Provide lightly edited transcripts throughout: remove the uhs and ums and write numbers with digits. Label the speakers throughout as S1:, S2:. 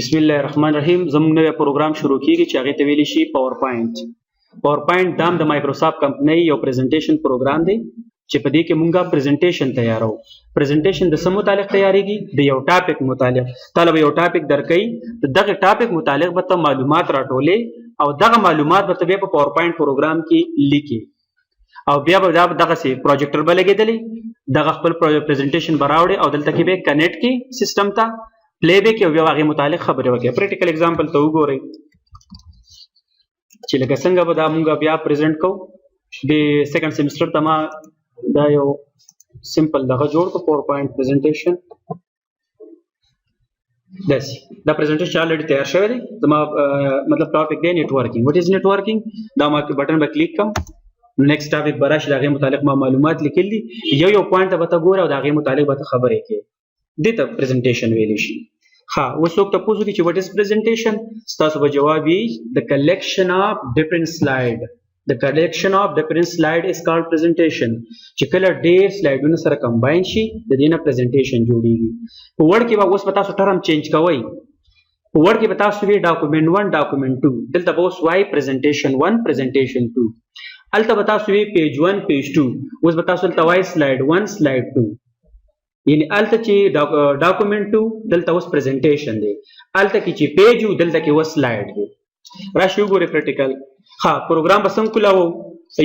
S1: بسم الله الرحمن الرحیم. زموږ نوی پروګرام شروع کیږي چې هغه ته ویل شي پاور پوینټ. پاور پوینټ دام د مایکروسافت کمپنی یو پریزنټیشن پروګرام دی چې په دې کې مونږه پریزنټیشن تیارو. پریزنټیشن د سم متعلق تیاریږي د یو ټاپک متعلق. طالب یو ټاپک درکې دغه ټاپک متعلق به ته معلومات راټولې او دغه معلومات به ته په پاور پوینټ پروګرام کې لیکي او بیا به دغه سي پروجیکټر به لګیدلی دغه خپل پریزنټیشن براوړي او دلته کې به کنیکټ کی سیستم ته پلی بیک یو هغه متعلق خبرې وکړي. پریکټیکل اگزامپل ته وګورئ چې لکه څنګه به دا مونږ بیا پریزنټ کوو. د سیکنډ سیمستر ته ما دا یو سمپل دغه جوړ کو پاور پوینټ پریزنټیشن. دا پریزنټیشن آلریډي تیار شوی دی. زما مطلب ټاپک دی نیټورکینګ. وات از نیټورکینګ؟ دا ما بٹن به کلیک کوم نو نیکسټ ټاپک براشي دغه متعلق ما معلومات لیکل دي. یو پوینټ ته به ګوره او دغه متعلق به خبرې کوي. دې ته پریزنټیشن ویل شي. ها اوس څوک تاسو کې چې وات از پریزنټیشن تاسو به جواب یې د کلیکشن اف ډیفرنٹ سلاید. د کلیکشن اف ډیفرنٹ سلاید از کالډ پریزنټیشن. چې کله ډېر سلایډونه سره کمباین شي د دې نه پریزنټیشن جوړیږي. په ورډ کې به اوس تاسو ټرم چینج کوئ. په ورډ کې به تاسو وی ډاکومنٹ 1 ډاکومنٹ 2 دلته به اوس وای پریزنټیشن 1 پریزنټیشن 2 الته به تاسو وی پیج 1 پیج 2 اوس به تاسو ته وای سلاید 1 سلاید 2 یعنی الته چې ډاکومنٹ 2 دلته اوس پریزنټیشن دی. الته کې چې پیج و دلته کې اوس سلاید دی. راشي وګورئ پریکټیکل. ها پروګرام به څنګه کولاو؟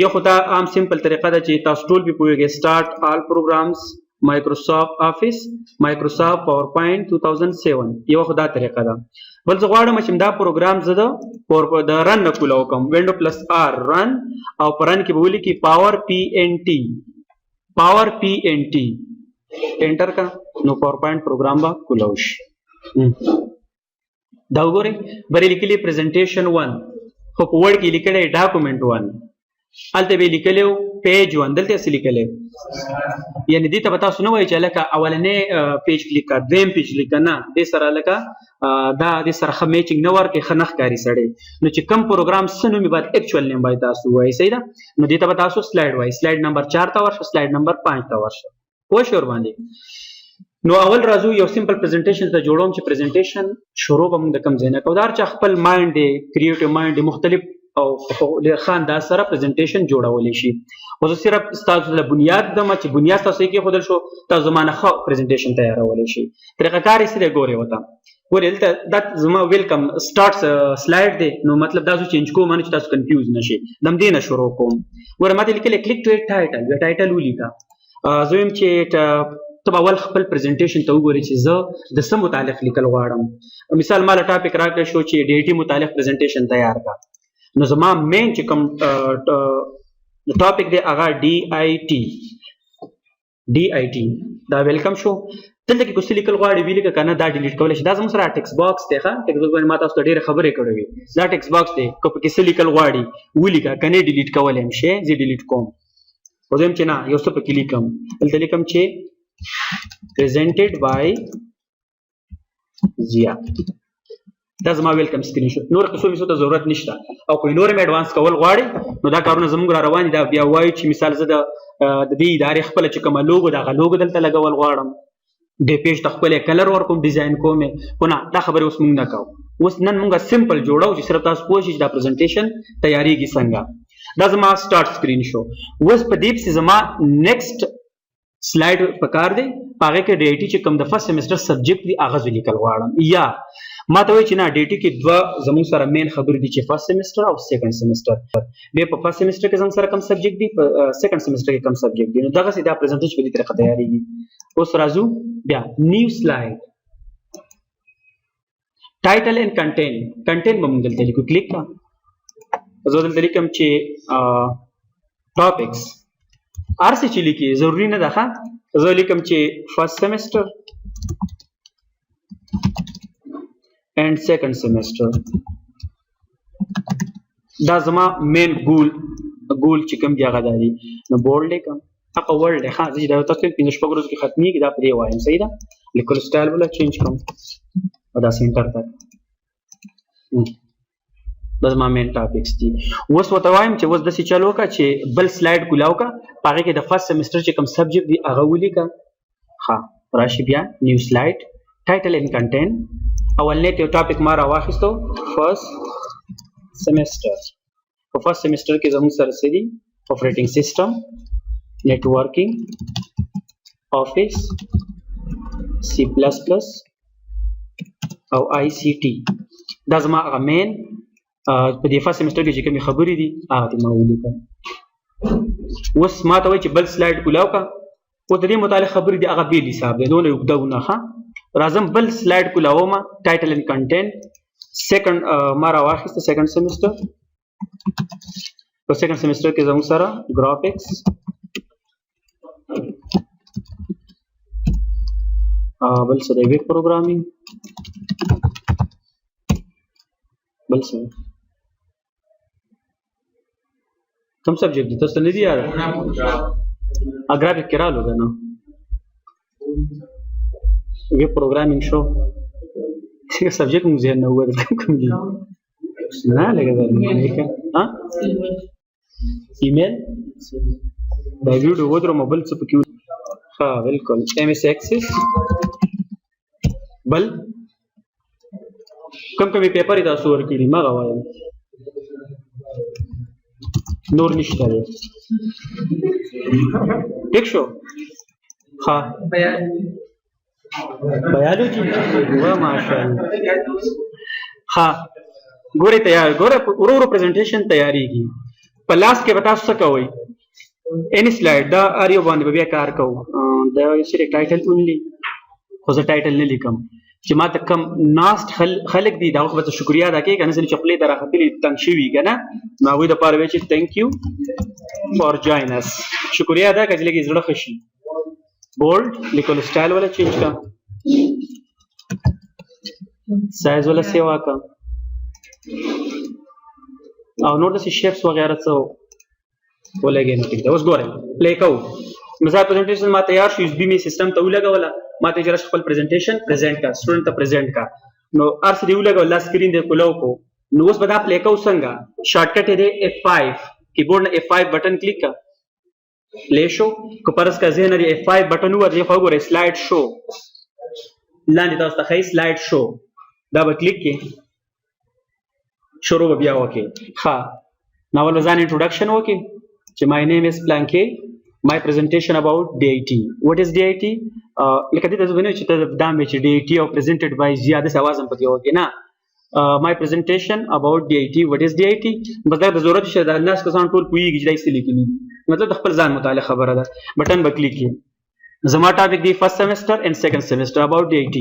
S1: یو خو دا عام سمپل طریقه ده چې تاسو ټول به پوهیږئ. سٹارټ آل پروګرامز مایکروسافت آفیس مایکروسافت پاور پوینټ 2007 یو خو دا طریقه ده. بل زه غواړم چې دا پروګرام زه د رن نه کولاو کوم. وینډو پلس آر رن او پر رن کې به ولیکي پاور پی ان ټي پاور پی ان ټي انټر کا نو پاور پوینټ پروګرام با کولاو شي. دا وګورئ بری لیکلي پریزنټیشن 1 خو په ورډ کې لیکلی ډاکومنٹ 1 الته به لیکلو پیج 1 دلته څه لیکلی یعنی دې ته تاسو نه وایي چې لکه اولنې پیج کلیک کا دویم پیج لیک نه دې سره لکه دا د سره خه میچینګ نه ورکې خنخ کاری سړی نو چې کم پروګرام سنو می بعد اکچوال نیم وای تاسو وایي صحیح ده. نو دې ته تاسو سلاید وایي. سلاید نمبر 4 ته ورشه سلاید نمبر 5 ته ورشه پوه شئ ور باندې. نو اول راځو یو سمپل پریزنټیشن ته جوړوم چې پریزنټیشن شروع به موږ د کم ځای نه کوو. دا هر چا خپل مایند دی کریټیو مایند دی مختلف او په انداز سره پریزنټیشن جوړولی شي. اوس صرف ستاسو د بنیاد د چې بنیاد تاسو کې خودل شو تاسو زمانه خو پریزنټیشن تیارولی شي. طریقه کار یې سره ګوري وته ګوري دلته دا زما ویلکم سٹارټ سلاید دی. نو مطلب دا چې چینج کوم چې تاسو کنفیوز نشئ دم دې نه شروع کوم. ګوره ماته لیکل کلیک ټو ټایټل یا ټایټل ولیکا زویم چې ته اول خپل پریزنټیشن ته وګورئ چې زه د سم متعلق لیکل غواړم. مثال مال ټاپک راکړی شو چې ډی ټي متعلق پریزنټیشن تیار کا نو زما مین چې کوم ټاپک دی هغه ډی آی ټي دا ویلکم شو. دلته کې کوم لیکل غواړي ویل کنه دا ډیلیټ کول شي. دا زموږ سره ټیکس باکس دی. ښه ټیکس باکس باندې ما تاسو ته ډېرې خبرې کړې وي. دا ټیکس باکس دی کو په کې لیکل غواړي ولیکه کنه ډیلیټ کول هم شي زه ډیلیټ کوم. وزم چې نه یو څه پکې لیکم دلته لیکم چې presented by زیا. دا زما ویلکم سکرین شوت. نور څه ته ضرورت نشته او کوئی نور مې ایڈوانس کول غواړي نو دا کارونه زموږ را روان دي. دا بیا وایي چې مثال زه د دې ادارې خپل چې کوم لوګو دا لوګو دلته لګول غواړم د پیج خپل کلر ورکوم ډیزاین کوم خو نه دا خبره اوس موږ نه کوو. اوس نن موږ سمپل جوړو چې صرف تاسو پوه شئ چې دا پریزنټیشن تیاریږي څنګه. دا زما سٹارټ سکرین شو. اوس په دې پسې زما نیکسټ سلاید پکار دی. هغه کې ډی ټي چې کوم د فرست سیمستر سبجیکټ دی هغه لیکل غواړم. یا ما ته وایي چې نه ډی ټي کې دوه زموږ سره مین خبرې دي چې فرست سیمستر او سیکنډ سیمستر. بیا په فرست سیمستر کې زموږ سره کوم سبجیکټ دی په سیکنډ سیمستر کې کوم سبجیکټ دی. نو دغه دا پریزنټیشن په دې طریقه تیاریږي. اوس راځو بیا نیو سلاید ټایټل اینڈ کنټین به موږ دلته لیکو. کلیک کا زه دلته لیکم چې ټاپکس ارسه چې لیکي ضروری نه ده. زه لیکم چې فرست سیمستر اینڈ سیکنډ سیمستر. دا زما مین ګول چې کوم دی هغه دی. نو بولډ لیکم هغه ورډ ښه زه دا تاسو په 15 شپږ ورځو کې ختميږي. دا پرې وایم صحیح ده. لیکل سټایل ولا چینج کوم او دا سنټر تک دا زما مین ټاپکس دي. اوس ورته وایم چې اوس داسې چلو کا چې بل سلاید کولاو کا په هغه کې د فرست سیمستر چې کوم سبجیکټ دی هغه ولیکه. ها راشي بیا نیو سلاید ټایټل اینڈ کنټین اولنی ته ټاپک ما را واخیستو فرست سیمستر. په فرست سیمستر کې زموږ سره څه دي؟ اپریټینګ سیسټم، نیټورکینګ، آفیس، سی پلس پلس او آی سی ټي. دا زما هغه مین په دې فرست سیمستر کې چې کومې خبرې دي هغه دې ما ولیکل. اوس ما ته وایي چې بل سلایډ کولاو کا، او د دې متعلق خبرې دي هغه بیل حساب دی، دونه اوږده ونه ښه. راځم بل سلایډ کولاوم. ټایټل اینډ کنټینټ سیکنډ ما را واخیسته سیکنډ سیمستر. په سیکنډ سیمستر کې زموږ سره ګرافکس، بل څه دی ویب پروګرامینګ، بل څه کوم سبجیکټ دي تاسو نه دي یار؟ اګرافیک کې رالو که نه ویب پروګرامینګ شو سبجیکټ مونږ ذهن نه وګورئ کوم دي نه لګا درنه ها ایمیل دا ویډیو ودرو موبایل څه پکې ها بالکل ایم ایس ایکسس بل کوم پیپر تاسو ورکړي ما غواړم نور نشته دی ټیک شو. ها بیالوجي وا ماشاءالله. ها ګوره تیار ګوره ورو پریزنټیشن تیاریږي. په لاس کې به تاسو څه کوئ؟ any slide دا اریو باندې بیا کار کوو. دا یې ټایټل اونلی خو زه ټایټل نه لیکم چې ما ته کم ناست خلک دي دا خو به شکریا ادا کوي کنه چې خپلې ته راختلي تنګ شوي که نه نو هغوی دپاره وایي چې تھینک یو فار جوین اس. شکریا ادا کړه چې لږ یې زړه ښه شي. بولډ لیکلو سټایل والا چینج کا، سایز والا سیوا کا او نور داسې شیپس وغیره څه ولګې نو ټیک ده. اوس ګورئ پلی کوو. مثال پریزنټیشن ما تیار شو یوز بي مې سیسټم ته ولګوله، ما ته جره خپل پریزنټیشن پریزنټ کا سټوډنټ ته پریزنټ کا نو هر څه دې ولګول لا سکرین دې کولو کو. نو اوس به دا پلی کوو څنګه؟ شارټکټ یې دی F5 کیبورډ نه F5 بټن کلیک کا پلی شو. که پرس کا ذهن دی F5 بټن ورځي خو ګوره سلایډ شو لاندې تاسو ته ښایي سلایډ شو دا به کلیک کې شروع به بیا وکړي. ښه ناول ځان انټروډکشن وکړي چې my name is Blanke, my presentation about DIT. What is DIT? لکه دې ته زه وینم چې ته دا مې چې DIT او presented by زیاده आवाज هم پکې وکړي نه. my presentation about DIT. What is DIT? بس دا د ضرورت شته د الناس کسان ټول پوهېږي چې دا څه لیکلي مطلب د خپل ځان متعلق خبره ده. بټن به کلیک کړي. زما ټاپک دی فرست سیمستر اینڈ سیکنډ سیمستر about DIT.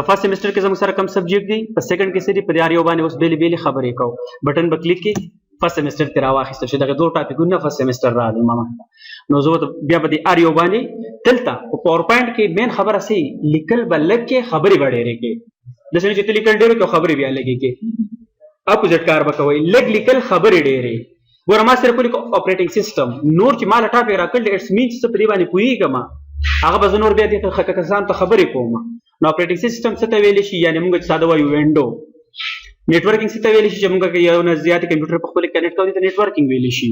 S1: فرست سیمستر کې زموږ سره کم سبجیکټ دی، په سیکنډ کې څه دي په یار یو باندې اوس بیلې بیلې خبرې کوو. بټن به کلیک کړي. فرست سیمستر ته راواخیستل شي دغه دوه ټاپکونه فرست سیمستر راغلي ما نو زه بیا به د ار یو باندې دلته په پاور پوینټ کې مین خبره سي لیکل به لږ کې خبرې به ډېرې کې داسې نه چې ته لیکل ډېرې کې خبرې بیا لږې کې اپوزیټ کار به کوئ لږ لیکل خبرې ډېرې. ګوره ما صرف ولیکو اپریټینګ سیسټم نور چې ما له ټاپک راکړل اټس مینس څه په دې باندې پوهېږم هغه به زه نور بیا دې کسانو ته خبرې کوم. نو اپریټینګ سیسټم څه ته ویلی شي یعنې موږ چې ساده وایو وینډو. نیټورکینګ څه ته ویلی شي چې موږ یو نه زیاتې کمپیوټر په خپل کنیکټ کوو ته نیټورکینګ ویلی شي.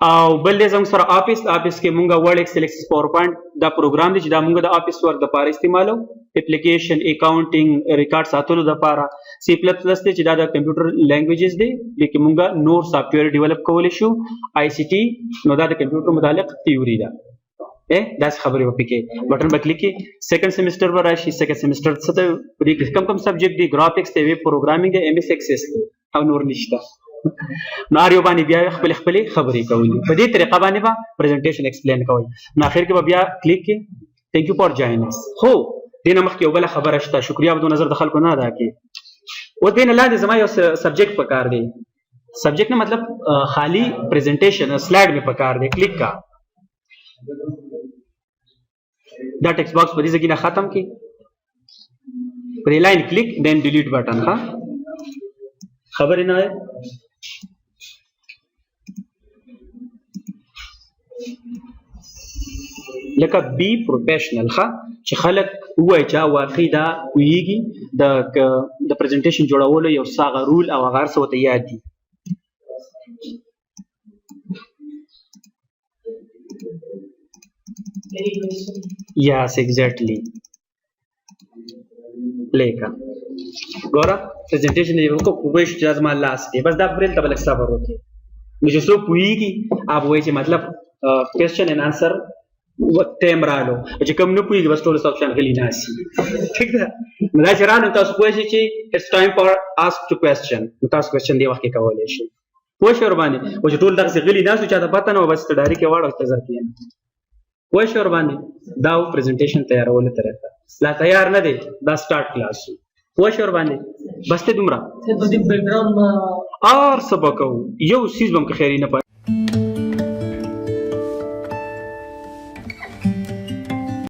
S1: او بل دی زموږ سره آفیس کې موږ ورډ ایکسل ایکسس پاور پوینټ دا پروګرام دی چې دا موږ د آفیس ورک دپاره استعمالو اپلیکیشن اکاونټینګ ریکارډ ساتلو دپاره. سی پلس پلس دی چې دا د کمپیوټر لینګویجز دی لیکن موږ نور سافټویر ډیولپ کولی شو. آی سی ټي نو دا د کمپیوټر متعلق تیوري ده. داسې خبرې به پکې بټن به کلیک کړي. سیکنډ سیمسټر به راشي. سیکنډ سیمسټر څه ته په دې کې کم سبجیکټ دی؟ ګرافکس دی، ویب پروګرامینګ دی، ایم ایس ایکسس دی او نور نشته. نو هر یو باندې بیا خپلې خبرې کولې په دې طریقه باندې به پریزنټیشن ایکسپلین کوئ. نو اخر کې به بیا کلیک کړي تھینک یو فار جوین اس. خو دې نه مخکې یو بله خبره شته شکریا به نظر د خلکو نه ادا کړي. اوس دې نه لاندې زما یو سبجیکټ پکار دی. سبجیکټ نه مطلب خالی پریزنټیشن سلایډ مې پکار دی. کلیک کا دا ټیکسټ باکس په دې ځای کې نه ختم کړي پر لاین کلیک دین ډیلیټ بٹن. ها خبرې نه لکه بی پروفیشنل ښه چې خلک ووایي چې واقعي دا پوهېږي د پریزنټیشن جوړولو یو څه هغه رول او هغه هر څه ورته یاد دي. Yes, exactly. Play ka. ګوره پریزنټیشن یې وکړو کوی چې لازم الله استه بس دا پرېل ته بل صبر وکړي نو چې څوک پوهیږي هغه وایي چې مطلب کوېسچن اینڈ انسر ټایم رالو چې کوم نه پوهیږي بس ټول آپشن غلي ناسي ټیک ده نو دا چې رانو تاسو پوه شئ چې اټس ټایم فار آسک ټو کوېسچن نو تاسو کوېسچن دی وخت کې کولی شئ پوه شئ ورباندې او چې ټول دغسې غلي ناست وو چاته پته نه وه بس ته ډایرکټ یې واړو ته زر کښېنه پوه شئ ورباندې دا و پریزنټیشن تیارولو طریقه لا تیار نه دی دا سټارټ کلاس و پوه شئ ورباندې بس ته دومره هر څه به کوو یو څیز به هم که خیري نه